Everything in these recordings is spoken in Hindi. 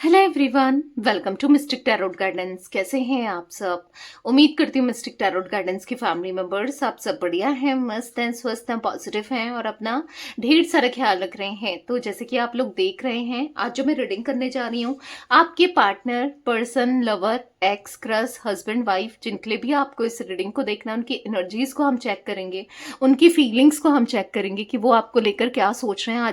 Hello everyone, welcome to mystic tarot guidance. कैसे हैं आप सब? उम्मीद करती हूँ मिस्टिक टैरोट गाइडेंस के फैमिली मेंबर्स आप सब बढ़िया हैं, मस्त हैं, स्वस्थ हैं, पॉजिटिव हैं और अपना ढेर सारा ख्याल रख रहे हैं। तो जैसे कि आप लोग देख रहे हैं, आज जो मैं रीडिंग करने जा रही हूँ, आपके partner, person, lover, x, crush, husband, wife, जिनके लिए भी आपको इस रीडिंग को देखना है, उनकी एनर्जीज को हम चेक करेंगे, उनकी फीलिंग्स को हम चेक करेंगे कि वो आपको लेकर क्या सोच रहे हैं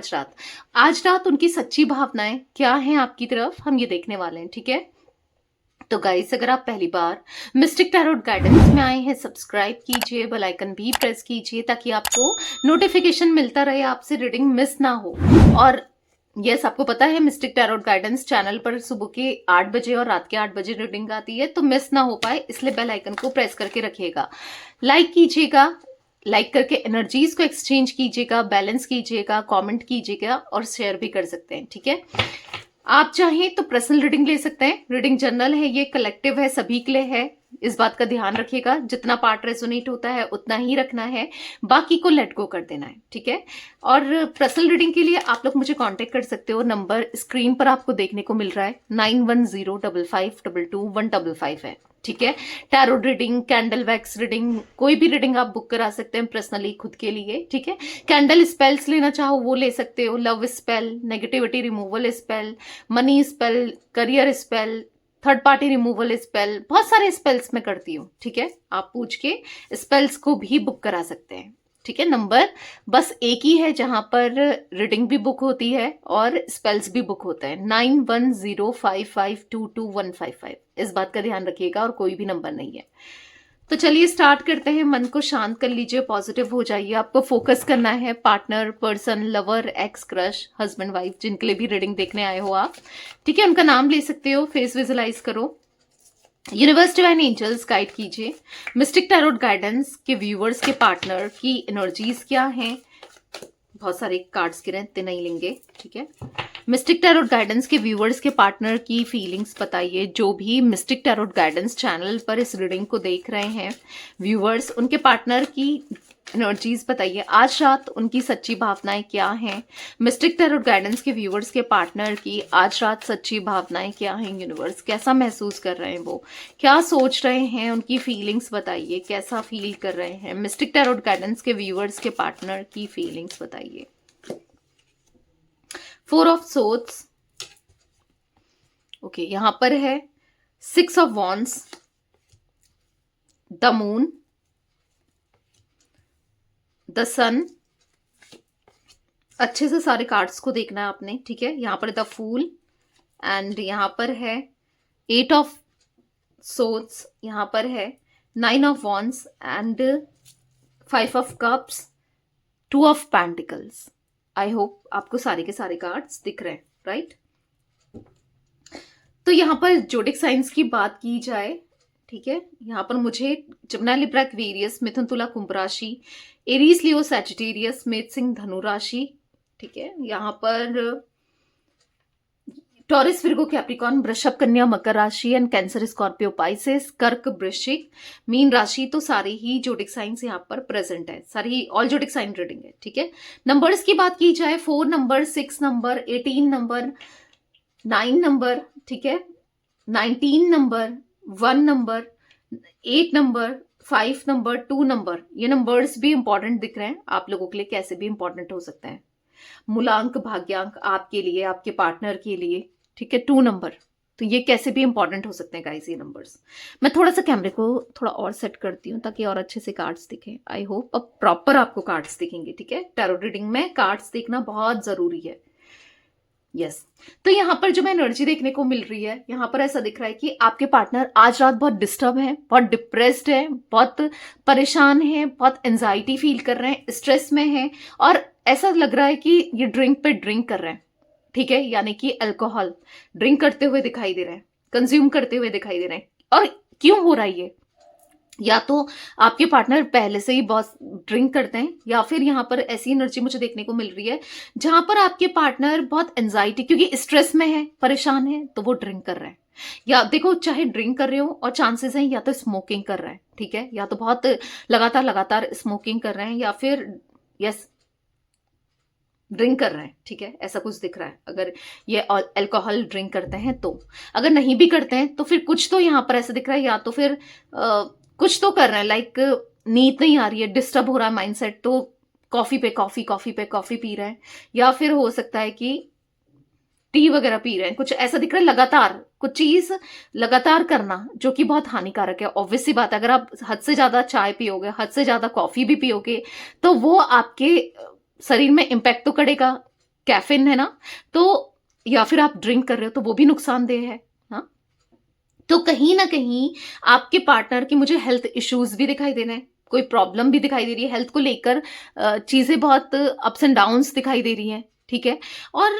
आज रात उनकी सच्ची भावनाएं क्या हैं आपकी तरफ, हम ये देखने वाले हैं। ठीक है, तो गाइस, अगर आप पहली बार मिस्टिक टैरोट गाइडेंस में आए हैं, सब्सक्राइब कीजिए, बेल आइकन भी प्रेस कीजिए ताकि आपको नोटिफिकेशन मिलता रहे, आपसे रीडिंग मिस ना हो। और यस, आपको पता है मिस्टिक टैरोट गाइडेंस चैनल पर सुबह के 8 बजे और रात के 8 बजे रीडिंग आती है, तो मिस ना हो पाए इसलिए बेल आइकन को प्रेस करके रखिएगा, लाइक कीजिएगा, लाइक करके एनर्जीज को एक्सचेंज कीजिएगा, बैलेंस कीजिएगा, कमेंट कीजिएगा और शेयर भी कर सकते हैं। ठीक है, आप चाहें तो पर्सनल रीडिंग ले सकते हैं। रीडिंग जनरल है, ये कलेक्टिव है, सभी के लिए है, इस बात का ध्यान रखिएगा। जितना पार्ट रेजोनेट होता है उतना ही रखना है, बाकी को लेट गो कर देना है। ठीक है, और पर्सनल रीडिंग के लिए आप लोग मुझे कांटेक्ट कर सकते हो। नंबर स्क्रीन पर आपको देखने को मिल रहा है, 9105522155 है। ठीक है, tarot reading, candle wax reading, कोई भी रीडिंग आप बुक करा सकते हैं पर्सनली खुद के लिए। ठीक है, कैंडल स्पेल्स लेना चाहो वो ले सकते हो, love spell, negativity removal spell, money spell, career spell, third party removal spell, बहुत सारे स्पेल्स मैं करती हूँ। ठीक है, आप पूछ के स्पेल्स को भी बुक करा सकते हैं। ठीक है, नंबर बस एक ही है जहां पर रीडिंग भी बुक होती है और स्पेल्स भी बुक होता है, 9105522155। इस बात का ध्यान रखिएगा और कोई भी नंबर नहीं है। तो चलिए स्टार्ट करते हैं। मन को शांत कर लीजिए, पॉजिटिव हो जाइए। आपको फोकस करना है partner, person, lover, x, crush, husband, wife, जिनके लिए भी रीडिंग देखने आए हो आप। ठीक है, उनका नाम ले सकते हो, फेस विजुलाइज करो। यूनिवर्स डिवाइन एंजल्स गाइड कीजिए, मिस्टिक टैरोट गाइडेंस के व्यूअर्स के पार्टनर की एनर्जीज क्या हैं। बहुत सारे कार्ड्स गिरे, इतने नहीं लेंगे। ठीक है, मिस्टिक टैरोट गाइडेंस के व्यूअर्स के पार्टनर की फीलिंग्स बताइए। जो भी मिस्टिक टैरोट गाइडेंस चैनल पर इस रीडिंग को देख रहे हैं व्यूअर्स, उनके पार्टनर की एनर्जीज बताइए। आज रात उनकी सच्ची भावनाएं क्या हैं। मिस्टिक टैरोट गाइडेंस के व्यूअर्स के पार्टनर की आज रात सच्ची भावनाएं क्या हैं। यूनिवर्स कैसा महसूस कर रहे हैं, वो क्या सोच रहे हैं, उनकी फीलिंग्स बताइए, कैसा फील कर रहे हैं। मिस्टिक टैरोट गाइडेंस के व्यूअर्स के पार्टनर की फीलिंग्स बताइए। 4 ऑफ सोर्ड्स, ओके, यहां पर है 6 of wands, the moon, the sun. अच्छे से सारे कार्ड्स को देखना है आपने। ठीक है, यहां पर द फूल एंड यहां पर है 8 ऑफ सोर्ड्स, यहां पर है 9 of wands and 5 of cups, 2 of pentacles. I hope आपको सारे के सारे कार्ड्स दिख रहे हैं, राइट? तो यहां पर जोडिक साइंस की बात की जाए, ठीक है, यहां पर मुझे जमुना, लिब्रा, एक्वेरियस, मिथुन, तुला, कुंभ राशि, एरीज, लियो, सैजिटेरियस, मेष, सिंह, धनु राशि। ठीक है, यहां पर टॉरस, विर्गो, कैप्रिकॉर्न, वृषभ, कन्या, मकर राशि एंड कैंसर, स्कॉर्पियो, पाइसेस, कर्क, वृश्चिक, मीन राशि। तो सारे ही जोडिक साइंस यहाँ पर प्रेजेंट है, सारी ऑल जोडिक साइन रीडिंग है। ठीक है, नंबर्स की बात की जाए, 4 नंबर, 6 नंबर, 18 नंबर, 9 नंबर, ठीक है, 19 number, 1 number, 8 number, 5 number, 2 number. ये नंबर्स भी इंपॉर्टेंट दिख रहे हैं आप लोगों के लिए, कैसे भी इंपॉर्टेंट हो सकते हैं। मूलांक, भाग्यांक आपके लिए, आपके पार्टनर के लिए। ठीक है, 2 नंबर, तो ये कैसे भी इंपॉर्टेंट हो सकते हैं गाइस ये नंबर्स। मैं थोड़ा सा कैमरे को थोड़ा और सेट करती हूँ ताकि और अच्छे से कार्ड्स दिखें। आई होप अब प्रॉपर आपको कार्ड्स दिखेंगे। ठीक है, टैरो रीडिंग में कार्ड्स देखना बहुत जरूरी है। यस, तो यहाँ पर जो मैं एनर्जी देखने को मिल रही है, यहाँ पर ऐसा दिख रहा है कि आपके पार्टनर आज रात बहुत डिस्टर्ब है, बहुत डिप्रेस्ड है, बहुत परेशान है, बहुत एंजाइटी फील कर रहे हैं, स्ट्रेस में है और ऐसा लग रहा है कि ये ड्रिंक पे ड्रिंक कर रहे हैं। ठीक है, यानी कि अल्कोहल ड्रिंक करते हुए दिखाई दे रहे हैं, कंज्यूम करते हुए दिखाई दे रहे हैं। और क्यों हो रहा है ये? या तो आपके पार्टनर पहले से ही बहुत ड्रिंक करते हैं, या फिर यहाँ पर ऐसी एनर्जी मुझे देखने को मिल रही है जहां पर आपके पार्टनर बहुत एंजाइटी, क्योंकि स्ट्रेस में है, परेशान है, तो वो ड्रिंक कर रहे हैं। या देखो, चाहे ड्रिंक कर रहे हो और चांसेस हैं या तो स्मोकिंग कर रहे हैं। ठीक है, या तो बहुत लगातार लगातार स्मोकिंग कर रहे हैं, या फिर यस, ड्रिंक कर रहे हैं, ठीक है, ऐसा कुछ दिख रहा है। अगर ये अल्कोहल ड्रिंक करते हैं तो, अगर नहीं भी करते हैं तो फिर कुछ तो यहाँ पर ऐसा दिख रहा है, या तो फिर कुछ तो कर रहे हैं, लाइक नींद नहीं आ रही है, डिस्टर्ब हो रहा है माइंडसेट, तो कॉफी पे कॉफी, कॉफी पे कॉफी पी रहे हैं, या फिर हो सकता है कि टी वगैरह पी रहे हैं, कुछ ऐसा दिख रहा है। लगातार कुछ चीज लगातार करना जो कि बहुत हानिकारक है। ऑब्वियस सी बात है, अगर आप हद से ज्यादा चाय पियोगे, हद से ज्यादा कॉफी भी पियोगे, तो वो आपके शरीर में इम्पैक्ट तो करेगा, कैफीन है ना, तो या फिर आप ड्रिंक कर रहे हो तो वो भी नुकसानदेह है। हाँ, तो कहीं ना कहीं आपके पार्टनर की मुझे हेल्थ इश्यूज भी दिखाई दे रहे हैं, कोई प्रॉब्लम भी दिखाई दे रही है हेल्थ को लेकर, चीजें बहुत अप्स एंड डाउन्स दिखाई दे रही हैं, ठीक है। और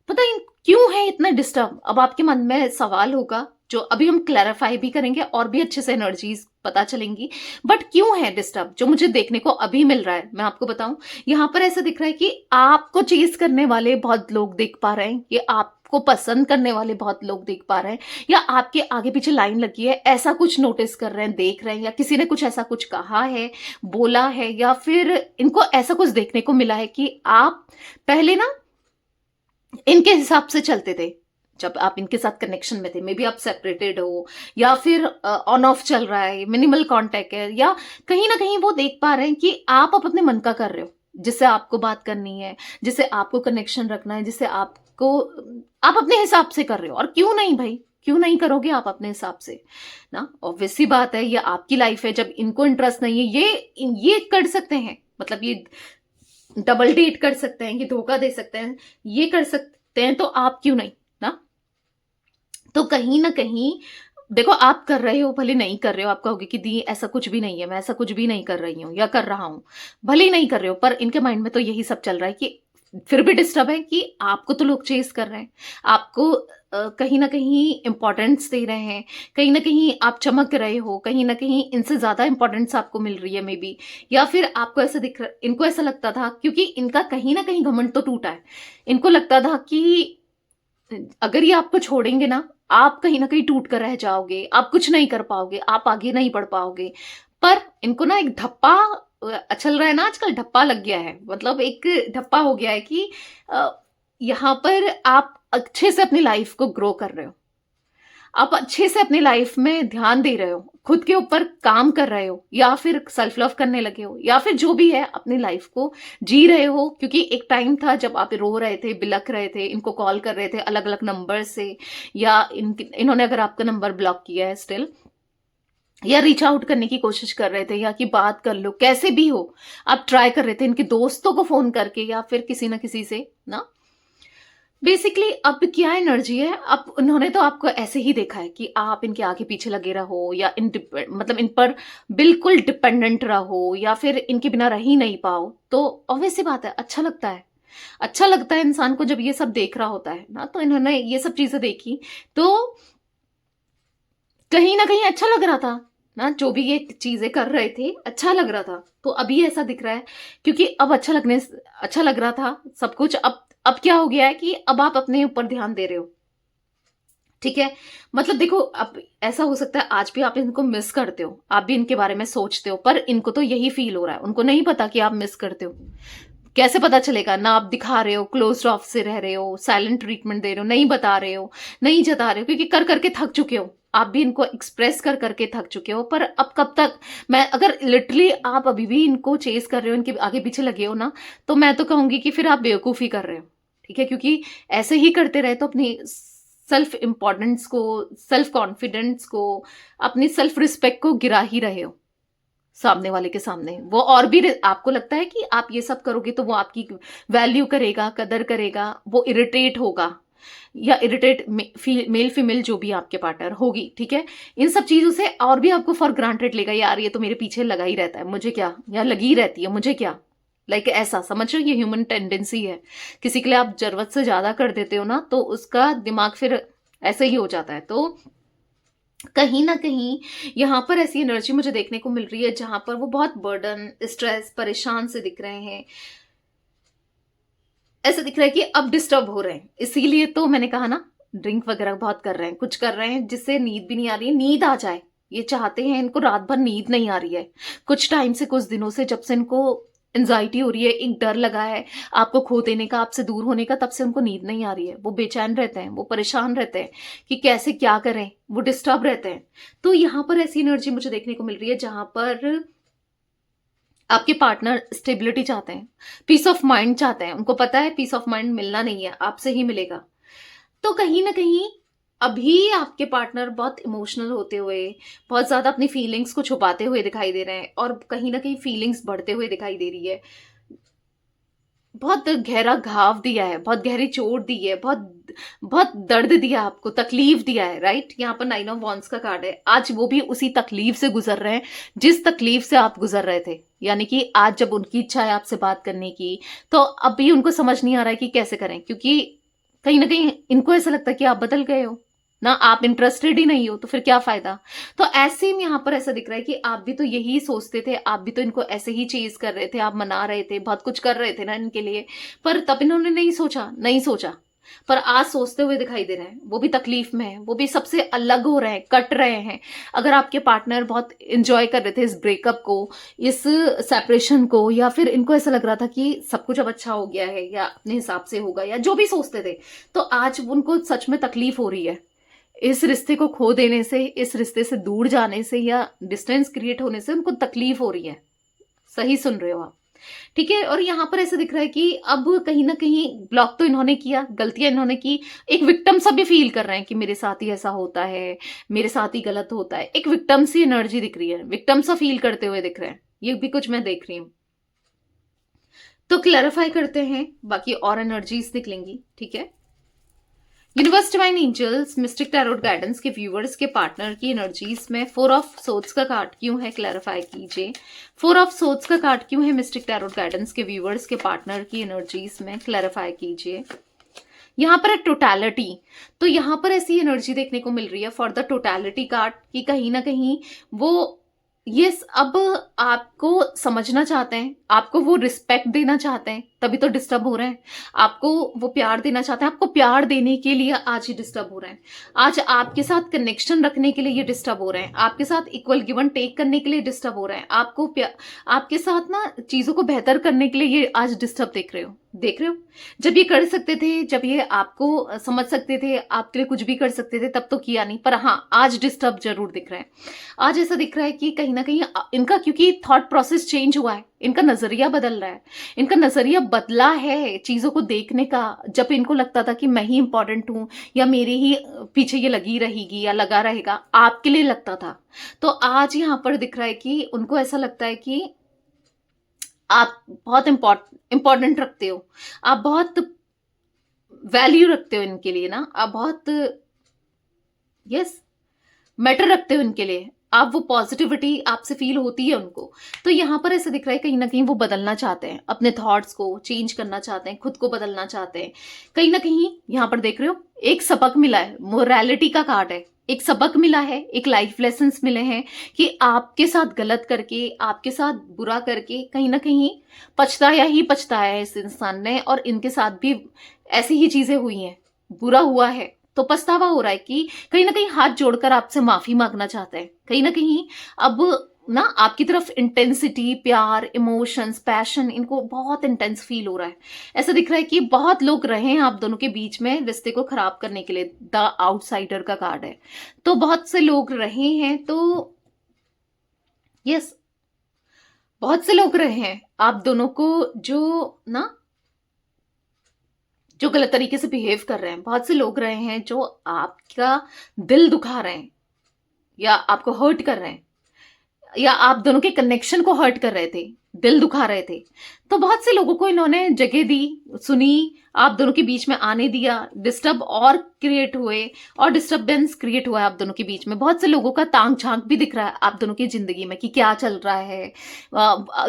पता है क्यों है इतना डिस्टर्ब, अब आपके मन में सवाल होगा जो अभी हम क्लैरिफाई भी करेंगे और भी अच्छे से एनर्जीज पता चलेंगी। बट क्यों है डिस्टर्ब, जो मुझे देखने को अभी मिल रहा है मैं आपको बताऊं। यहाँ पर ऐसा दिख रहा है कि आपको चेज करने वाले बहुत लोग देख पा रहे हैं, ये आपको पसंद करने वाले बहुत लोग देख पा रहे हैं, या आपके आगे पीछे लाइन लगी है, ऐसा कुछ नोटिस कर रहे हैं, देख रहे हैं, या किसी ने कुछ ऐसा कुछ कहा है, बोला है, या फिर इनको ऐसा कुछ देखने को मिला है कि आप पहले ना इनके हिसाब से चलते थे जब आप इनके साथ कनेक्शन में थे। मे बी आप सेपरेटेड हो, या फिर ऑन ऑफ चल रहा है, मिनिमल कांटेक्ट है, या कहीं ना कहीं वो देख पा रहे हैं कि आप अब अपने मन का कर रहे हो, जिससे आपको बात करनी है, जिससे आपको कनेक्शन रखना है, जिससे आपको आप अपने हिसाब से कर रहे हो। और क्यों नहीं भाई, क्यों नहीं करोगे आप अपने हिसाब से ना। ऑब्वियस सी बात है, ये आपकी लाइफ है, जब इनको इंटरेस्ट नहीं है ये कर सकते हैं, मतलब ये डबल डेट कर सकते हैं, ये धोखा दे सकते हैं, ये कर सकते हैं, तो आप क्यों नहीं ना। तो कहीं ना कहीं देखो, आप कर रहे हो, भले नहीं कर रहे हो, आप कहोगे कि दी ऐसा कुछ भी नहीं है, मैं ऐसा कुछ भी नहीं कर रही हूं या कर रहा हूं, भले ही नहीं कर रहे हो, पर इनके माइंड में तो यही सब चल रहा है कि फिर भी डिस्टर्ब है कि आपको तो लोग चेस कर रहे हैं, आपको कहीं ना कहीं इंपॉर्टेंस दे रहे हैं, कहीं ना कहीं आप चमक रहे हो, कहीं ना कहीं इनसे ज्यादा इंपॉर्टेंस आपको मिल रही है मे बी, या फिर आपको ऐसा दिख रहा, इनको ऐसा लगता था, क्योंकि इनका कहीं ना कहीं घमंड तो टूटा है, इनको लगता था कि अगर ये आपको छोड़ेंगे ना, आप कहीं ना कहीं टूट कर रह जाओगे, आप कुछ नहीं कर पाओगे, आप आगे नहीं बढ़ पाओगे। पर इनको ना एक धप्पा चल रहा है ना आजकल, ढप्पा लग गया है, मतलब एक ढप्पा हो गया है कि यहाँ पर आप अच्छे से अपनी लाइफ को ग्रो कर रहे हो, आप अच्छे से अपनी लाइफ में ध्यान दे रहे हो, खुद के ऊपर काम कर रहे हो, या फिर सेल्फ लव करने लगे हो, या फिर जो भी है अपनी लाइफ को जी रहे हो। क्योंकि एक टाइम था जब आप रो रहे थे, बिलख रहे थे, इनको कॉल कर रहे थे अलग अलग नंबर से, या इन्होंने अगर आपका नंबर ब्लॉक किया है स्टिल, या रीच आउट करने की कोशिश कर रहे थे, या कि बात कर लो, कैसे भी हो आप ट्राई कर रहे थे, इनके दोस्तों को फोन करके या फिर किसी ना किसी से ना। बेसिकली अब क्या एनर्जी है, अब उन्होंने तो आपको ऐसे ही देखा है कि आप इनके आगे पीछे लगे रहो, या मतलब इन पर बिल्कुल डिपेंडेंट रहो, या फिर इनके बिना रह ही नहीं पाओ। तो ऑब्वियस सी बात है, अच्छा लगता है, अच्छा लगता है इंसान को जब ये सब देख रहा होता है ना। तो इन्होंने ये सब चीजें देखी, तो कहीं ना कहीं अच्छा लग रहा था ना, जो भी ये चीजें कर रहे थे अच्छा लग रहा था। तो अभी ऐसा दिख रहा है, क्योंकि अब अच्छा लग रहा था सब कुछ, अब क्या हो गया है कि अब आप अपने ऊपर ध्यान दे रहे हो, ठीक है। मतलब देखो, अब ऐसा हो सकता है आज भी आप इनको मिस करते हो, आप भी इनके बारे में सोचते हो, पर इनको तो यही फील हो रहा है, उनको नहीं पता कि आप मिस करते हो। कैसे पता चलेगा ना, आप दिखा रहे हो, क्लोज ऑफ से रह रहे हो, साइलेंट ट्रीटमेंट दे रहे हो, नहीं बता रहे हो, नहीं जता रहे हो, क्योंकि कर करके थक चुके हो, आप भी इनको एक्सप्रेस कर करके थक चुके हो। पर अब कब तक, मैं अगर लिटरली आप अभी भी इनको चेस कर रहे हो, इनके आगे पीछे लगे हो ना, तो मैं तो कहूंगी कि फिर आप बेवकूफ़ी कर रहे हो, ठीक है। क्योंकि ऐसे ही करते रहे तो अपनी सेल्फ इंपॉर्टेंस को, सेल्फ कॉन्फिडेंस को, अपनी सेल्फ रिस्पेक्ट को गिरा ही रहे हो सामने वाले के सामने। वो और भी आपको लगता है कि आप ये सब करोगे तो वो आपकी वैल्यू करेगा, कदर करेगा, वो इरिटेट होगा, या इरिटेट मेल फीमेल जो भी आपके पार्टनर होगी, ठीक है। इन सब चीजों से और भी आपको फॉर ग्रांटेड लेगा, यार ये तो मेरे पीछे लगा ही रहता है, मुझे क्या, या लगी रहती है, मुझे क्या, लाइक ऐसा समझ रहे हो, ये ह्यूमन टेंडेंसी है। किसी के लिए आप जरूरत से ज्यादा कर देते हो ना, तो उसका दिमाग फिर ऐसे ही हो जाता है। तो कहीं ना कहीं यहाँ पर ऐसी एनर्जी मुझे देखने को मिल रही है जहां पर वो बहुत बर्डन, स्ट्रेस, परेशान से दिख रहे हैं। ऐसा दिख रहा है कि अब डिस्टर्ब हो रहे हैं, इसीलिए तो मैंने कहा ना, ड्रिंक वगैरह बहुत कर रहे हैं, कुछ कर रहे हैं जिससे नींद भी नहीं आ रही है, नींद आ जाए ये चाहते हैं। इनको रात भर नींद नहीं आ रही है कुछ टाइम से, कुछ दिनों से, जब से इनको एंजाइटी हो रही है, एक डर लगा है आपको खो देने का, आपसे दूर होने का, तब से उनको नींद नहीं आ रही है, वो बेचैन रहते हैं, वो परेशान रहते हैं कि कैसे क्या करें, वो डिस्टर्ब रहते हैं। तो यहाँ पर ऐसी एनर्जी मुझे देखने को मिल रही है जहां पर आपके पार्टनर स्टेबिलिटी चाहते हैं, पीस ऑफ माइंड चाहते हैं, उनको पता है पीस ऑफ माइंड मिलना नहीं है, आपसे ही मिलेगा। तो कहीं ना कहीं अभी आपके पार्टनर बहुत इमोशनल होते हुए, बहुत ज्यादा अपनी फीलिंग्स को छुपाते हुए दिखाई दे रहे हैं, और कहीं ना कहीं फीलिंग्स बढ़ते हुए दिखाई दे रही है। बहुत गहरा घाव दिया है, बहुत गहरी चोट दी है, बहुत बहुत दर्द दिया आपको, तकलीफ दिया है, राइट। यहाँ पर 9 ऑफ वॉन्ड्स का कार्ड है। आज वो भी उसी तकलीफ से गुजर रहे हैं जिस तकलीफ से आप गुजर रहे थे। यानी कि आज जब उनकी इच्छा है आपसे बात करने की, तो अब भी उनको समझ नहीं आ रहा है कि कैसे करें, क्योंकि कहीं ना कहीं इनको ऐसा लगता है कि आप बदल गए हो ना, आप इंटरेस्टेड ही नहीं हो, तो फिर क्या फायदा। तो ऐसे में यहाँ पर ऐसा दिख रहा है कि आप भी तो यही सोचते थे, आप भी तो इनको ऐसे ही चेज कर रहे थे, आप मना रहे थे, बहुत कुछ कर रहे थे ना इनके लिए, पर तब इन्होंने नहीं सोचा, पर आज सोचते हुए दिखाई दे रहे हैं। वो भी तकलीफ में है, वो भी सबसे अलग हो रहे हैं, कट रहे हैं। अगर आपके पार्टनर बहुत इंजॉय कर रहे थे इस ब्रेकअप को, इस सेपरेशन को, या फिर इनको ऐसा लग रहा था कि सब कुछ अब अच्छा हो गया है या अपने हिसाब से होगा, या जो भी सोचते थे, तो आज उनको सच में तकलीफ हो रही है। इस रिश्ते को खो देने से, इस रिश्ते से दूर जाने से, या डिस्टेंस क्रिएट होने से उनको तकलीफ हो रही है। सही सुन रहे हो आप, ठीक है। और यहाँ पर ऐसा दिख रहा है कि अब कहीं ना कहीं ब्लॉक तो इन्होंने किया, गलतियां इन्होंने की, एक विक्टिम सा भी फील कर रहे हैं कि मेरे साथ ही ऐसा होता है, मेरे साथ ही गलत होता है। एक विक्टिम सी एनर्जी दिख रही है, विक्टिम सा फील करते हुए दिख रहे हैं, ये भी कुछ मैं देख रही हूँ। तो क्लैरिफाई करते हैं, बाकी और एनर्जीज निकलेंगी, ठीक है। Universe, divine angels, mystic tarot guidance के व्यूवर्स के पार्टनर की एनर्जीज में 4 ऑफ सोर्ड्स का कार्ड क्यों है, क्लैरिफाई कीजिए। 4 ऑफ सोर्ड्स का कार्ड क्यों है मिस्टिक टैरोट गाइडेंस के व्यूवर्स के पार्टनर की एनर्जीज में, क्लैरिफाई कीजिए। यहाँ पर है टोटैलिटी, तो यहाँ पर ऐसी एनर्जी देखने को मिल रही है फॉर द टोटैलिटी कार्ड कि कहीं ना कहीं वो यस अब आपको समझना चाहते हैं, आपको वो रिस्पेक्ट देना चाहते हैं, तभी तो डिस्टर्ब हो रहे हैं। आपको वो प्यार देना चाहते हैं, आपको प्यार देने के लिए आज ही डिस्टर्ब हो रहे हैं। आज आपके साथ कनेक्शन रखने के लिए ये डिस्टर्ब हो रहे हैं, आपके साथ इक्वल गिव एंड टेक करने के लिए डिस्टर्ब हो रहे हैं, आपको आपके साथ ना चीजों को बेहतर करने के लिए ये आज डिस्टर्ब देख रहे हो। जब ये कर सकते थे, जब ये आपको समझ सकते थे, आपके लिए कुछ भी कर सकते थे, तब तो किया नहीं, पर हाँ आज डिस्टर्ब जरूर दिख रहा है। आज ऐसा दिख रहा है कि कहीं ना कहीं इनका, क्योंकि थॉट प्रोसेस चेंज हुआ है, इनका नजरिया बदल रहा है, इनका नजरिया बदला है चीजों को देखने का। जब इनको लगता था कि मैं ही इंपॉर्टेंट हूं, या मेरे ही पीछे ये लगी रहेगी या लगा रहेगा, आपके लिए लगता था, तो आज यहां पर दिख रहा है कि उनको ऐसा लगता है कि आप बहुत इंपॉर्टेंट रखते हो, आप बहुत वैल्यू रखते हो इनके लिए ना, आप बहुत यस मैटर रखते हो इनके लिए, आप वो पॉजिटिविटी आपसे फील होती है उनको। तो यहाँ पर ऐसे दिख रहा है कहीं ना कहीं वो बदलना चाहते हैं, अपने थॉट्स को चेंज करना चाहते हैं, खुद को बदलना चाहते हैं। कहीं ना कहीं यहाँ पर देख रहे हो एक सबक मिला है, मोरालिटी का कार्ड है, एक सबक मिला है, एक लाइफ लेसन्स मिले हैं कि आपके साथ गलत करके, आपके साथ बुरा करके कहीं ना कहीं पछताया ही पछताया है इस इंसान ने, और इनके साथ भी ऐसी ही चीजें हुई हैं, बुरा हुआ है, तो पछतावा हो रहा है कि कहीं ना कहीं हाथ जोड़कर आपसे माफी मांगना चाहता है। कहीं ना कहीं अब ना आपकी तरफ इंटेंसिटी, प्यार, इमोशंस, पैशन, इनको बहुत इंटेंस फील हो रहा है। ऐसा दिख रहा है कि बहुत लोग रहे हैं आप दोनों के बीच में रिश्ते को खराब करने के लिए, द आउटसाइडर का कार्ड है, तो बहुत से लोग रहे हैं, तो यस बहुत से लोग रहे हैं आप दोनों को जो गलत तरीके से बिहेव कर रहे हैं, बहुत से लोग रहे हैं जो आपका दिल दुखा रहे हैं, या आपको हर्ट कर रहे हैं, या आप दोनों के कनेक्शन को हर्ट कर रहे थे, दिल दुखा रहे थे। तो बहुत से लोगों को इन्होंने जगह दी, सुनी, आप दोनों के बीच में आने दिया, डिस्टर्ब और क्रिएट हुए, और डिस्टर्बेंस क्रिएट हुआ है आप दोनों के बीच में। बहुत से लोगों का तांग झांक भी दिख रहा है आप दोनों की जिंदगी में कि क्या चल रहा है,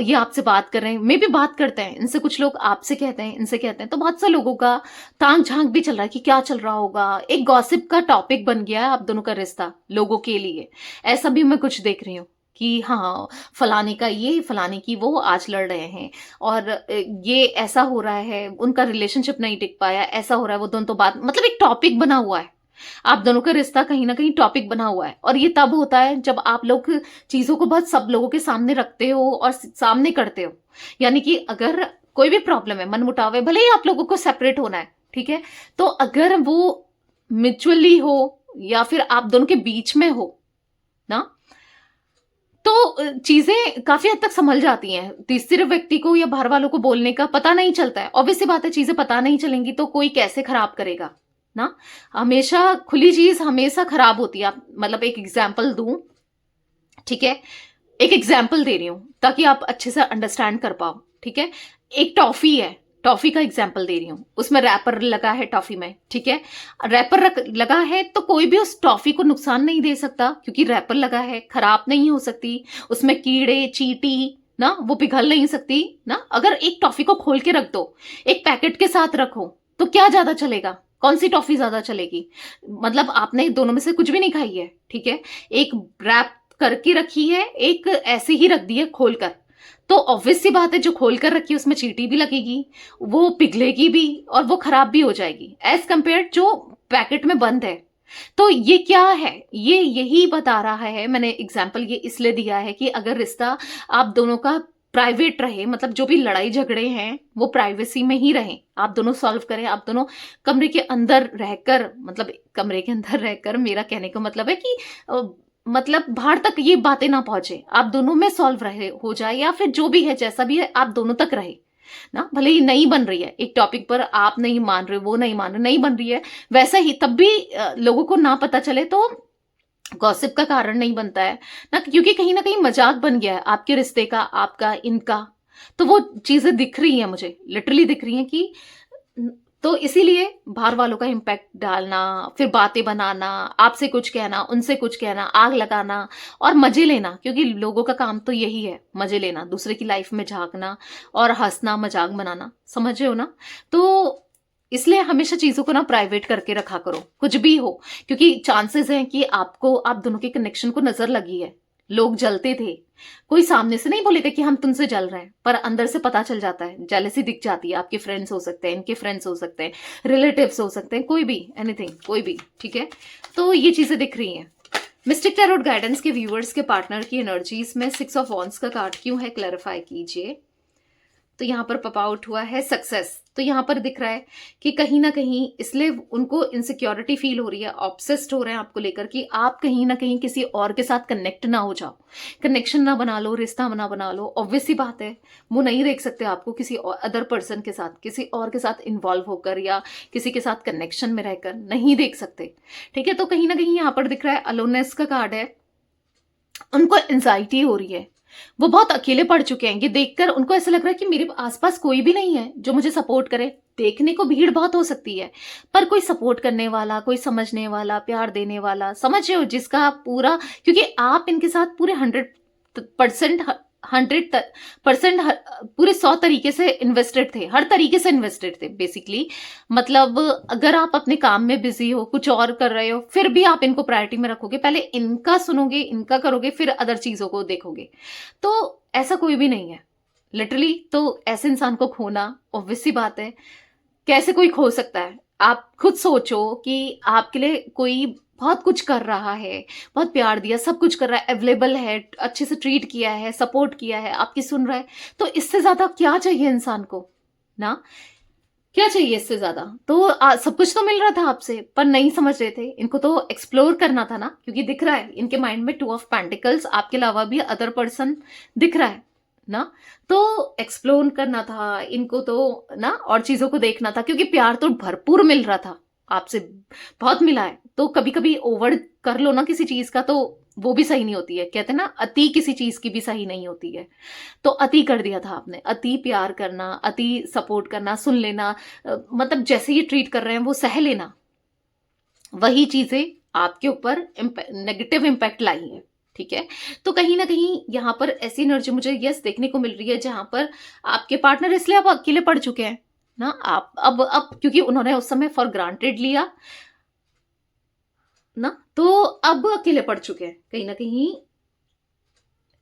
ये आपसे बात कर रहे हैं, मे भी बात करते हैं इनसे, कुछ लोग आपसे कहते हैं, इनसे कहते हैं, तो बहुत से लोगों का तांग झांक भी चल रहा है कि क्या चल रहा होगा। एक गॉसिप का टॉपिक बन गया है आप दोनों का रिश्ता लोगों के लिए, ऐसा भी मैं कुछ देख रही हूँ कि हाँ फलाने का ये, फलाने की वो आज लड़ रहे हैं, और ये ऐसा हो रहा है, उनका रिलेशनशिप नहीं टिक पाया, ऐसा हो रहा है, वो दोनों तो बात, मतलब एक टॉपिक बना हुआ है आप दोनों का रिश्ता कहीं ना कहीं टॉपिक बना हुआ है, और ये तब होता है जब आप लोग चीजों को बहुत सब लोगों के सामने रखते हो और सामने करते हो। यानी कि अगर कोई भी प्रॉब्लम है, मनमुटाव है, भले ही आप लोगों को सेपरेट होना है, ठीक है, तो अगर वो म्यूचुअली हो या फिर आप दोनों के बीच में हो ना, तो चीजें काफी हद तक संभल जाती हैं। तीसरे व्यक्ति को या बाहर वालों को बोलने का पता नहीं चलता है। ऑब्वियस सी बात है, चीजें पता नहीं चलेंगी तो कोई कैसे खराब करेगा ना। हमेशा खुली चीज हमेशा खराब होती है। मतलब एक एग्जाम्पल दूं, ठीक है, एक एग्जाम्पल दे रही हूं ताकि आप अच्छे से अंडरस्टैंड कर पाओ, ठीक है। एक टॉफी है, टॉफी का एग्जाम्पल दे रही हूं, उसमें रैपर लगा है टॉफी में, ठीक है। रैपर लगा है तो कोई भी उस टॉफी को नुकसान नहीं दे सकता, क्योंकि रैपर लगा है, खराब नहीं हो सकती, उसमें कीड़े चींटी ना वो पिघल नहीं सकती ना। अगर एक टॉफी को खोल के रख दो, एक पैकेट के साथ रखो, तो क्या ज्यादा चलेगा, कौन सी टॉफी ज्यादा चलेगी। मतलब आपने दोनों में से कुछ भी नहीं खाई है, ठीक है, एक रैप करके रखी है, एक ऐसे ही रख दी है खोलकर, तो ऑब्वियस सी बात है जो खोल कर रखी है उसमें चींटी भी लगेगी, वो पिघलेगी भी और वो खराब भी हो जाएगी, एज कंपेयर जो पैकेट में बंद है। तो ये क्या है, ये यही बता रहा है, मैंने एग्जाम्पल ये इसलिए दिया है कि अगर रिश्ता आप दोनों का प्राइवेट रहे, मतलब जो भी लड़ाई झगड़े हैं वो प्राइवेसी में ही रहे, आप दोनों सॉल्व करें, आप दोनों कमरे के अंदर रहकर, मतलब कमरे के अंदर रहकर, मेरा कहने का मतलब है कि मतलब बाहर तक ये बातें ना पहुंचे, आप दोनों में सॉल्व रहे हो जाए, या फिर जो भी है जैसा भी है आप दोनों तक रहे ना। भले ही नहीं बन रही है एक टॉपिक पर, आप नहीं मान रहे, वो नहीं मान रहे, नहीं बन रही है, वैसा ही तब भी लोगों को ना पता चले तो गॉसिप का कारण नहीं बनता है ना, क्योंकि कहीं ना कहीं मजाक बन गया है आपके रिश्ते का, आपका, इनका। तो वो चीजें दिख रही हैं मुझे, लिटरली दिख रही हैं कि, तो इसीलिए बाहर वालों का इम्पैक्ट डालना, फिर बातें बनाना, आपसे कुछ कहना, उनसे कुछ कहना, आग लगाना और मजे लेना, क्योंकि लोगों का काम तो यही है, मजे लेना, दूसरे की लाइफ में झांकना और हंसना, मजाक बनाना, समझ रहे हो ना। तो इसलिए हमेशा चीजों को ना प्राइवेट करके रखा करो, कुछ भी हो, क्योंकि चांसेस हैं कि आपको, आप दोनों के कनेक्शन को नजर लगी है, लोग जलते थे, कोई सामने से नहीं बोलेगा कि हम तुमसे जल रहे हैं, पर अंदर से पता चल जाता है, जेलसी दिख जाती है। आपके फ्रेंड्स हो सकते हैं, इनके फ्रेंड्स हो सकते हैं, रिलेटिव्स हो सकते हैं, कोई भी, एनीथिंग, कोई भी, ठीक है। तो ये चीजें दिख रही हैं। मिस्टिक टैरोट गाइडेंस के व्यूअर्स के पार्टनर की एनर्जीज में 6 ऑफ वॉन्ड्स का कार्ड क्यों है, क्लैरिफाई कीजिए। तो यहाँ पर पॉप आउट हुआ है सक्सेस। तो यहाँ पर दिख रहा है कि कहीं ना कहीं इसलिए उनको इनसिक्योरिटी फील हो रही है, ऑब्सेस्ड हो रहे हैं आपको लेकर, कि आप कहीं ना कहीं किसी और के साथ कनेक्ट ना हो जाओ, कनेक्शन ना बना लो, रिश्ता ना बना लो। ऑब्वियस सी बात है, वो नहीं देख सकते आपको किसी अदर पर्सन के साथ, किसी और के साथ इन्वॉल्व होकर या किसी के साथ कनेक्शन में रहकर नहीं देख सकते, ठीक है। तो कहीं ना कहीं यहाँ पर दिख रहा है अलोनेस का कार्ड है, उनको एंजाइटी हो रही है, वो बहुत अकेले पड़ चुके हैं। ये देखकर उनको ऐसा लग रहा है कि मेरे आसपास कोई भी नहीं है जो मुझे सपोर्ट करे। देखने को भीड़ बहुत हो सकती है, पर कोई सपोर्ट करने वाला, कोई समझने वाला, प्यार देने वाला, समझ रहे हो, जिसका पूरा, क्योंकि आप इनके साथ पूरे 100% 100% पूरे 100 तरीके से इन्वेस्टेड थे, हर तरीके से इन्वेस्टेड थे बेसिकली। मतलब अगर आप अपने काम में बिजी हो, कुछ और कर रहे हो, फिर भी आप इनको प्रायोरिटी में रखोगे, पहले इनका सुनोगे, इनका करोगे, फिर अदर चीजों को देखोगे। तो ऐसा कोई भी नहीं है लिटरली। तो ऐसे इंसान को खोना ऑब्वियस सी बात है, कैसे कोई खो सकता है। आप खुद सोचो कि आपके लिए कोई बहुत कुछ कर रहा है, बहुत प्यार दिया, सब कुछ कर रहा है, अवेलेबल है, अच्छे से ट्रीट किया है, सपोर्ट किया है, आपकी सुन रहा है, तो इससे ज्यादा क्या चाहिए इंसान को ना, क्या चाहिए इससे ज्यादा। तो सब कुछ तो मिल रहा था आपसे, पर नहीं समझ रहे थे, इनको तो एक्सप्लोर करना था ना, क्योंकि दिख रहा है इनके माइंड में 2 ऑफ पेंटिकल्स, आपके अलावा भी अदर पर्सन दिख रहा है ना। तो एक्सप्लोर करना था इनको तो ना, और चीजों को देखना था, क्योंकि प्यार तो भरपूर मिल रहा था आपसे, बहुत मिला है। तो कभी कभी ओवर कर लो ना किसी चीज का, तो वो भी सही नहीं होती है, कहते हैं ना अति किसी चीज की भी सही नहीं होती है। तो अति कर दिया था आपने, अति प्यार करना, अति सपोर्ट करना, सुन लेना, मतलब जैसे ये ट्रीट कर रहे हैं वो सह लेना, वही चीजें आपके ऊपर नेगेटिव इम्पैक्ट लाई है, ठीक है। तो कहीं ना कहीं यहाँ पर ऐसी एनर्जी मुझे यस देखने को मिल रही है, जहां पर आपके पार्टनर, इसलिए आप अकेले पड़ चुके हैं ना। आप अब क्योंकि उन्होंने उस समय फॉर ग्रांटेड लिया ना, तो अब अकेले पड़ चुके हैं कहीं ना कहीं।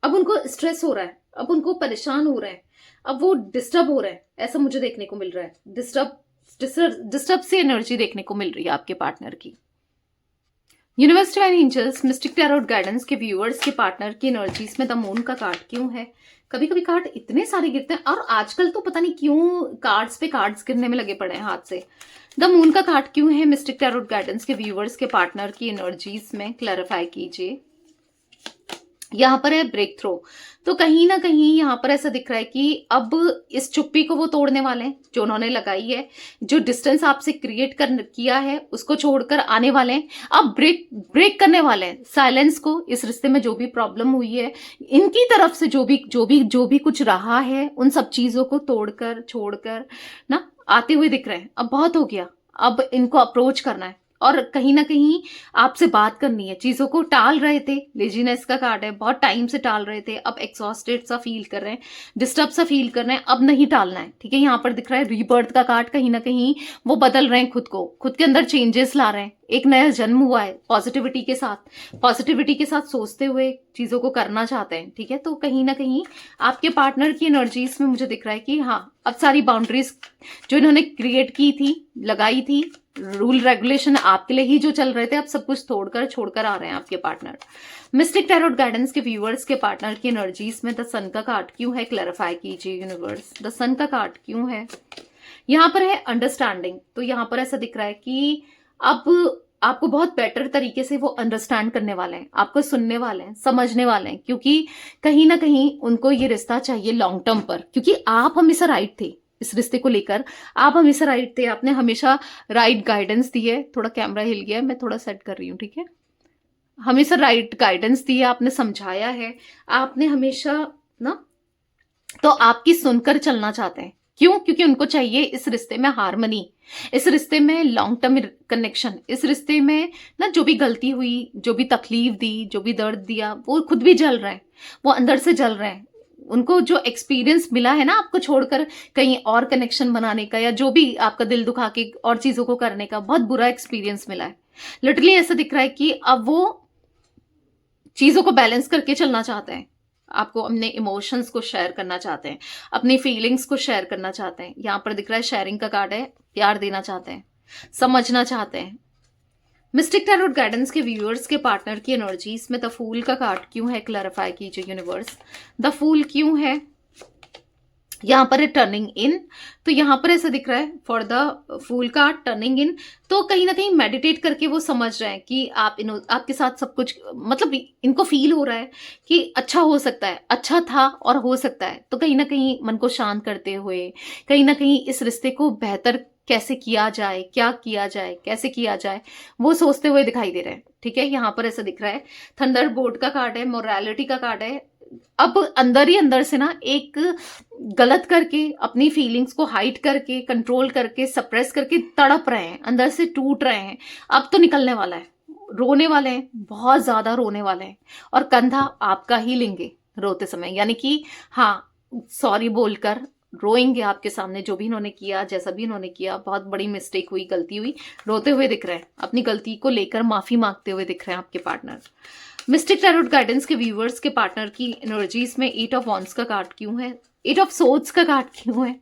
अब उनको स्ट्रेस हो रहा है, अब उनको परेशान हो रहे हैं, अब वो डिस्टर्ब हो रहे हैं, ऐसा मुझे देखने को मिल रहा है। डिस्टर्ब डिस्टर्ब से एनर्जी देखने को मिल रही है आपके पार्टनर की, universe divine angels mystic tarot guidance के व्यूअर्स के पार्टनर की एनर्जीज में द मून का कार्ड क्यों है? कभी कभी कार्ड इतने सारे गिरते हैं और आजकल तो पता नहीं क्यों कार्ड्स पे कार्ड्स गिरने में लगे पड़े हैं हाथ से। द मून का कार्ड क्यों है मिस्टिक टैरोट गाइडेंस के व्यूअर्स के पार्टनर की एनर्जीज में? क्लैरिफाई कीजिए। यहाँ पर है ब्रेक थ्रो। तो कहीं ना कहीं यहाँ पर ऐसा दिख रहा है कि अब इस चुप्पी को वो तोड़ने वाले हैं जो उन्होंने लगाई है, जो डिस्टेंस आपसे क्रिएट कर किया है उसको छोड़कर आने वाले हैं। अब ब्रेक करने वाले हैं साइलेंस को। इस रिश्ते में जो भी प्रॉब्लम हुई है, इनकी तरफ से जो भी कुछ रहा है, उन सब चीजों को तोड़कर छोड़कर ना आते हुए दिख रहे हैं। अब बहुत हो गया, अब इनको अप्रोच करना है और कहीं ना कहीं आपसे बात करनी है। चीजों को टाल रहे थे, लेजीनेस का कार्ड है, बहुत टाइम से टाल रहे थे, अब एक्सॉस्टेड सा फील कर रहे हैं, डिस्टर्ब सा फील कर रहे हैं, अब नहीं टालना है। ठीक है, यहाँ पर दिख रहा है रीबर्थ का कार्ड। कहीं ना कहीं वो बदल रहे हैं खुद को, खुद के अंदर चेंजेस ला रहे हैं, एक नया जन्म हुआ है पॉजिटिविटी के साथ सोचते हुए चीजों को करना चाहते हैं। ठीक है, तो कहीं ना कहीं आपके पार्टनर की एनर्जीज में मुझे दिख रहा है कि हाँ, अब सारी बाउंड्रीज जो इन्होंने क्रिएट की थी, लगाई थी, रूल रेगुलेशन आपके लिए ही जो चल रहे थे, अब सब कुछ तोड़कर छोड़कर आ रहे हैं आपके पार्टनर। मिस्टिक टैरोट गाइडेंस के व्यूअर्स के पार्टनर की एनर्जीज में द सन का कार्ड क्यों है? क्लैरिफाई कीजिए यूनिवर्स, द सन का कार्ड क्यों है? यहाँ पर है अंडरस्टैंडिंग। तो यहाँ पर ऐसा दिख रहा है कि अब आपको बहुत बेटर तरीके से वो अंडरस्टैंड करने वाले हैं, आपको सुनने वाले हैं, समझने वाले हैं, क्योंकि कहीं ना कहीं उनको ये रिश्ता चाहिए लॉन्ग टर्म पर। क्योंकि आप हमेशा राइट थे इस रिश्ते को लेकर, आप हमेशा राइट थे, आपने हमेशा राइट गाइडेंस दी है। थोड़ा कैमरा हिल गया है, मैं थोड़ा सेट कर रही हूँ। ठीक है, हमेशा राइट गाइडेंस दी है, आपने समझाया है, आपने हमेशा ना, तो आपकी सुनकर चलना चाहते हैं। क्यों? क्योंकि उनको चाहिए इस रिश्ते में हार्मनी, इस रिश्ते में लॉन्ग टर्म कनेक्शन, इस रिश्ते में ना जो भी गलती हुई, जो भी तकलीफ दी, जो भी दर्द दिया, वो खुद भी जल रहे हैं, वो अंदर से जल रहे हैं। उनको जो एक्सपीरियंस मिला है ना आपको छोड़कर कहीं और कनेक्शन बनाने का, या जो भी आपका दिल दुखा के और चीजों को करने का, बहुत बुरा एक्सपीरियंस मिला है। लिटरली ऐसा दिख रहा है कि अब वो चीजों को बैलेंस करके चलना चाहते हैं, आपको अपने इमोशंस को शेयर करना चाहते हैं, अपनी फीलिंग्स को शेयर करना चाहते हैं। यहाँ पर दिख रहा है शेयरिंग का कार्ड है, प्यार देना चाहते हैं, समझना चाहते हैं। मिस्टिक टैरोट गाइडेंस के व्यूअर्स के पार्टनर की एनर्जीज में द फूल का कार्ड क्यों है? क्लैरिफाई कीजिए यूनिवर्स, द फूल क्यों है? यहाँ पर है टर्निंग इन। तो यहाँ पर ऐसा दिख रहा है for the fool card turning in. तो कहीं ना कहीं मेडिटेट करके वो समझ रहे हैं कि आपके साथ सब कुछ, मतलब इनको फील हो रहा है कि अच्छा हो सकता है, अच्छा था और हो सकता है। तो कहीं ना कहीं मन को शांत करते हुए, कहीं ना कहीं इस रिश्ते को बेहतर कैसे किया जाए, क्या किया जाए, कैसे किया जाए, वो सोचते हुए दिखाई दे रहे हैं। ठीक है, यहाँ पर ऐसा दिख रहा है थंडर बोर्ड का कार्ड है, मोरालिटी का कार्ड है। अब अंदर ही अंदर से ना एक गलत करके, अपनी फीलिंग्स को हाइड करके, कंट्रोल करके, सप्रेस करके तड़प रहे हैं, अंदर से टूट रहे हैं। अब तो निकलने वाला है, रोने वाले हैं, बहुत ज्यादा रोने वाले हैं, और कंधा आपका ही लेंगे रोते समय। यानी कि हाँ, सॉरी बोलकर रोएंगे आपके सामने, जो भी इन्होंने किया, जैसा भी इन्होंने किया, बहुत बड़ी मिस्टेक हुई, गलती हुई, रोते हुए दिख रहे हैं, अपनी गलती को लेकर माफी मांगते हुए दिख रहे हैं आपके पार्टनर। मिस्टिक टैरोट गाइडेंस के व्यूअर्स के पार्टनर की एनर्जीज में एट ऑफ वॉन्ड्स का कार्ड क्यों है? एट ऑफ सोर्ड्स का कार्ड क्यों है?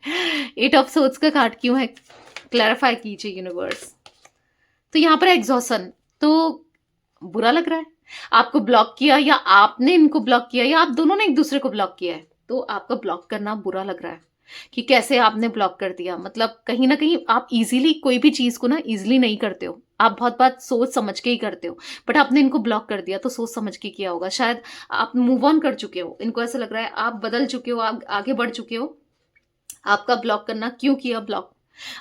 एट ऑफ सोर्ड्स का कार्ड क्यों है? क्लैरिफाई कीजिए यूनिवर्स। तो यहाँ पर एग्जॉशन। तो बुरा लग रहा है, आपको ब्लॉक किया या आपने इनको ब्लॉक किया, या आप दोनों ने एक दूसरे को ब्लॉक किया है, तो आपका ब्लॉक करना बुरा लग रहा है कि कैसे आपने ब्लॉक कर दिया। मतलब कहीं ना कहीं आप इजीली कोई भी चीज को ना इजीली नहीं करते हो, आप बहुत बात सोच समझ के ही करते हो, बट आपने इनको ब्लॉक कर दिया तो सोच समझ के किया होगा। शायद आप मूव ऑन कर चुके हो, इनको ऐसा लग रहा है आप बदल चुके हो, आप आगे बढ़ चुके हो। आपका ब्लॉक करना क्यों किया ब्लॉक?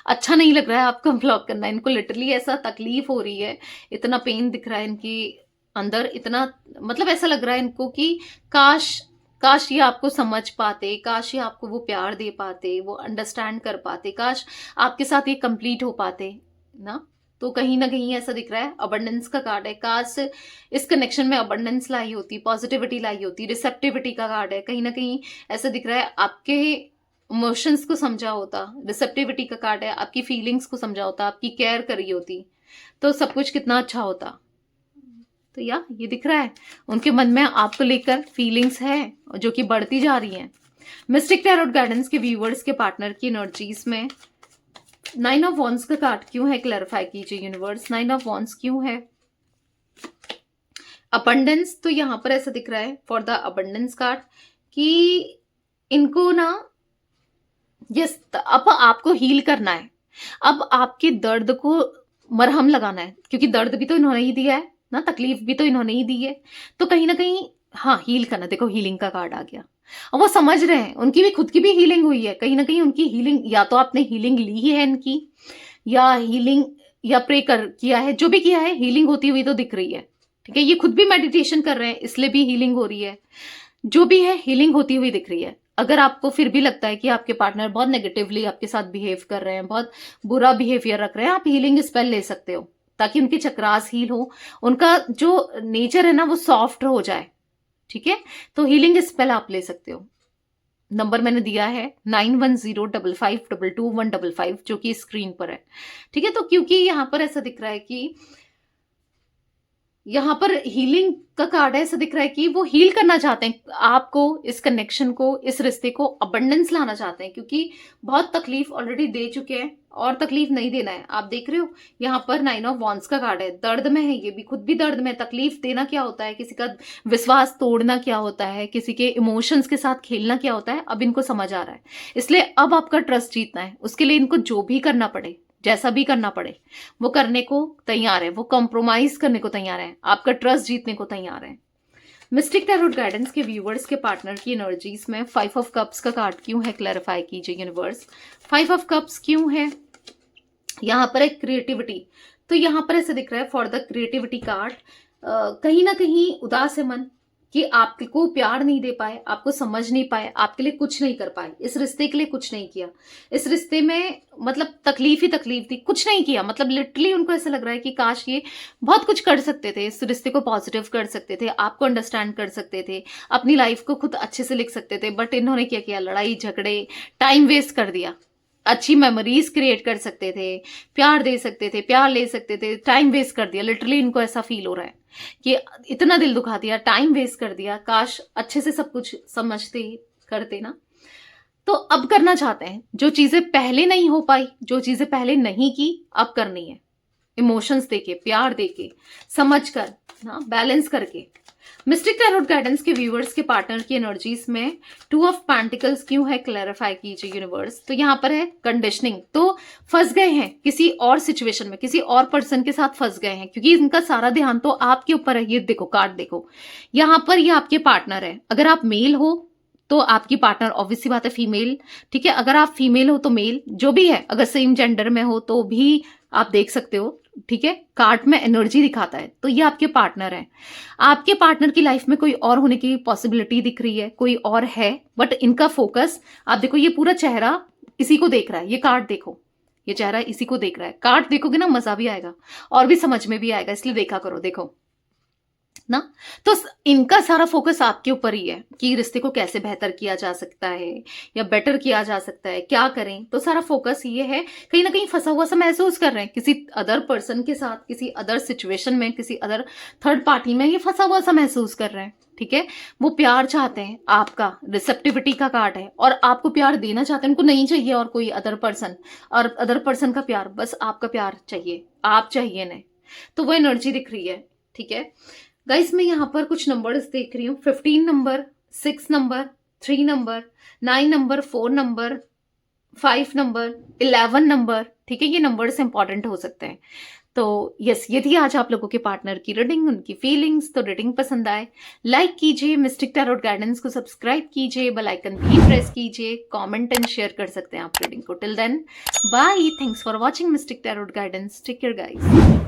अच्छा नहीं लग रहा है आपका ब्लॉक करना, इनको लिटरली ऐसा तकलीफ हो रही है, इतना पेन दिख रहा है इनकी अंदर, इतना मतलब ऐसा लग रहा है इनको कि काश काश ये आपको समझ पाते, काश ये आपको वो प्यार दे पाते, वो अंडरस्टैंड कर पाते, काश आपके साथ ये कंप्लीट हो पाते ना। तो कहीं ना कहीं ऐसा दिख रहा है अबंडेंस का कार्ड है, काश इस कनेक्शन में अबंडेंस लाई होती, पॉजिटिविटी लाई होती, रिसेप्टिविटी का कार्ड है। कहीं ना कहीं ऐसा दिख रहा है आपके इमोशंस को समझा होता, रिसेप्टिविटी का कार्ड है, आपकी फीलिंग्स को समझा होता, आपकी केयर करी होती, तो सब कुछ कितना अच्छा होता। तो ये दिख रहा है उनके मन में आपको लेकर फीलिंग्स है जो कि बढ़ती जा रही हैं। मिस्टिक टैरोट गाइडेंस के व्यूवर्स के पार्टनर की एनर्जीज में 9 ऑफ वॉन्ड्स का कार्ड क्यों है? क्लैरिफाई कीजिए यूनिवर्स, 9 ऑफ वॉन्ड्स क्यों है? अबंडेंस, तो यहाँ पर ऐसा दिख रहा है फॉर द अबंडेंस कार्ड कि इनको ना यस अब आपको हील करना है, अब आपके दर्द को मरहम लगाना है, क्योंकि दर्द भी तो इन्होंने ही दिया है ना, तकलीफ भी तो इन्होंने ही दी है, तो कहीं ना कहीं हाँ हील करना। देखो हीलिंग का कार्ड आ गया, और वो समझ रहे हैं, उनकी भी खुद की भी हीलिंग हुई है, कहीं ना कहीं उनकी हीलिंग, या तो आपने हीलिंग ली ही है इनकी, या हीलिंग या प्रे कर किया है, जो भी किया है हीलिंग होती हुई तो दिख रही है। ठीक है, ये खुद भी मेडिटेशन कर रहे हैं इसलिए भी हीलिंग हो रही है, जो भी है हीलिंग होती हुई दिख रही है। अगर आपको फिर भी लगता है कि आपके पार्टनर बहुत नेगेटिवली आपके साथ बिहेव कर रहे हैं, बहुत बुरा बिहेवियर रख रहे हैं, आप हीलिंग स्पेल ले सकते हो ताकि उनके चक्रास हील हो, उनका जो नेचर है ना वो सॉफ्ट हो जाए। ठीक है, तो हीलिंग स्पेल आप ले सकते हो। नंबर मैंने दिया है 9105522155 जो कि स्क्रीन पर है। ठीक है, तो क्योंकि यहां पर ऐसा दिख रहा है कि यहाँ पर हीलिंग का कार्ड है, ऐसा दिख रहा है कि वो हील करना चाहते हैं आपको, इस कनेक्शन को, इस रिश्ते को अबंडेंस लाना चाहते हैं, क्योंकि बहुत तकलीफ ऑलरेडी दे चुके हैं और तकलीफ नहीं देना है। आप देख रहे हो यहाँ पर 9 ऑफ वॉन्ड्स का कार्ड है, दर्द में है, ये भी खुद भी दर्द में। तकलीफ देना क्या होता है, किसी का विश्वास तोड़ना क्या होता है, किसी के इमोशंस के साथ खेलना क्या होता है, अब इनको समझ आ रहा है। इसलिए अब आपका ट्रस्ट जीतना है, उसके लिए इनको जो भी करना पड़े, जैसा भी करना पड़े वो करने को तैयार है, वो कॉम्प्रोमाइज करने को तैयार है, आपका ट्रस्ट जीतने को तैयार है। मिस्टिक टैरोट गाइडेंस के व्यूवर्स के पार्टनर की एनर्जीज में 5 ऑफ कप्स का कार्ड क्यों है, क्लैरिफाई कीजिए यूनिवर्स। 5 ऑफ कप्स क्यों है, यहाँ पर एक क्रिएटिविटी, तो यहाँ पर ऐसे दिख रहा है फॉर द क्रिएटिविटी कार्ड, कहीं ना कहीं उदास है मन कि आपको प्यार नहीं दे पाए, आपको समझ नहीं पाए, आपके लिए कुछ नहीं कर पाए, इस रिश्ते के लिए कुछ नहीं किया, इस रिश्ते में मतलब तकलीफ ही तकलीफ थी, कुछ नहीं किया। मतलब लिटरली उनको ऐसा लग रहा है कि काश ये बहुत कुछ कर सकते थे, इस रिश्ते को पॉजिटिव कर सकते थे, आपको अंडरस्टैंड कर सकते थे, अपनी लाइफ को खुद अच्छे से लिख सकते थे, बट इन्होंने क्या किया, लड़ाई झगड़े, टाइम वेस्ट कर दिया। अच्छी मेमोरीज क्रिएट कर सकते थे, प्यार दे सकते थे, प्यार ले सकते थे, टाइम वेस्ट कर दिया। लिटरली इनको ऐसा फील हो रहा है कि इतना दिल दुखा दिया, टाइम वेस्ट कर दिया, काश अच्छे से सब कुछ समझते करते ना। तो अब करना चाहते हैं, जो चीजें पहले नहीं हो पाई, जो चीजें पहले नहीं की, अब करनी है, इमोशंस देके, प्यार देके, समझ कर ना, बैलेंस करके। मिस्टिक टैरोट गाइडेंस के व्यूअर्स के पार्टनर की एनर्जीज में 2 ऑफ पेंटिकल्स क्यों है, क्लैरिफाई कीजिए यूनिवर्स। तो यहाँ पर है कंडीशनिंग, तो फंस गए हैं किसी और सिचुएशन में, किसी और पर्सन के साथ फंस गए हैं, क्योंकि इनका सारा ध्यान तो आपके ऊपर है। ये देखो कार्ड देखो, यहाँ पर ये आपके पार्टनर है। अगर आप मेल हो तो आपकी पार्टनर ऑब्वियसली बात है फीमेल, ठीक है। अगर आप फीमेल हो तो मेल, जो भी है, अगर सेम जेंडर में हो तो भी आप देख सकते हो, ठीक है। कार्ड में एनर्जी दिखाता है, तो ये आपके पार्टनर है। आपके पार्टनर की लाइफ में कोई और होने की पॉसिबिलिटी दिख रही है, कोई और है, बट इनका फोकस आप देखो, ये पूरा चेहरा इसी को देख रहा है। ये कार्ड देखो, ये चेहरा इसी को देख रहा है। कार्ड देखोगे ना मजा भी आएगा और भी समझ में भी आएगा, इसलिए देखा करो, देखो ना। तो इनका सारा फोकस आपके ऊपर ही है कि रिश्ते को कैसे बेहतर किया जा सकता है या बेटर किया जा सकता है, क्या करें। तो सारा फोकस ये है, कहीं ना कहीं फंसा हुआ सा महसूस कर रहे हैं किसी अदर पर्सन के साथ, किसी अदर सिचुएशन में, किसी अदर थर्ड पार्टी में, ये फंसा हुआ सा महसूस कर रहे हैं, ठीक है। वो प्यार चाहते हैं आपका, रिसेप्टिविटी का कार्ड है, और आपको प्यार देना चाहते हैं। उनको नहीं चाहिए और कोई अदर पर्सन और अदर पर्सन का प्यार, बस आपका प्यार चाहिए, आप चाहिए नहीं। तो वो एनर्जी दिख रही है, ठीक है गाइस। मैं यहाँ पर कुछ नंबर्स देख रही हूँ, 15 number, 6 number, 3 number, 9 number, 4 number, 5 number, 11 number, ठीक है। ये नंबर्स इंपॉर्टेंट हो सकते हैं। तो यस, ये थी आज आप लोगों के पार्टनर की रीडिंग, उनकी फीलिंग्स। तो रीडिंग पसंद आए लाइक कीजिए, मिस्टिक टैरोट गाइडेंस को सब्सक्राइब कीजिए, बेल आइकन भी प्रेस कीजिए, कमेंट एंड शेयर कर सकते हैं आप रीडिंग को। Till then bye, thanks for watching mystic tarot guidance, take care guys.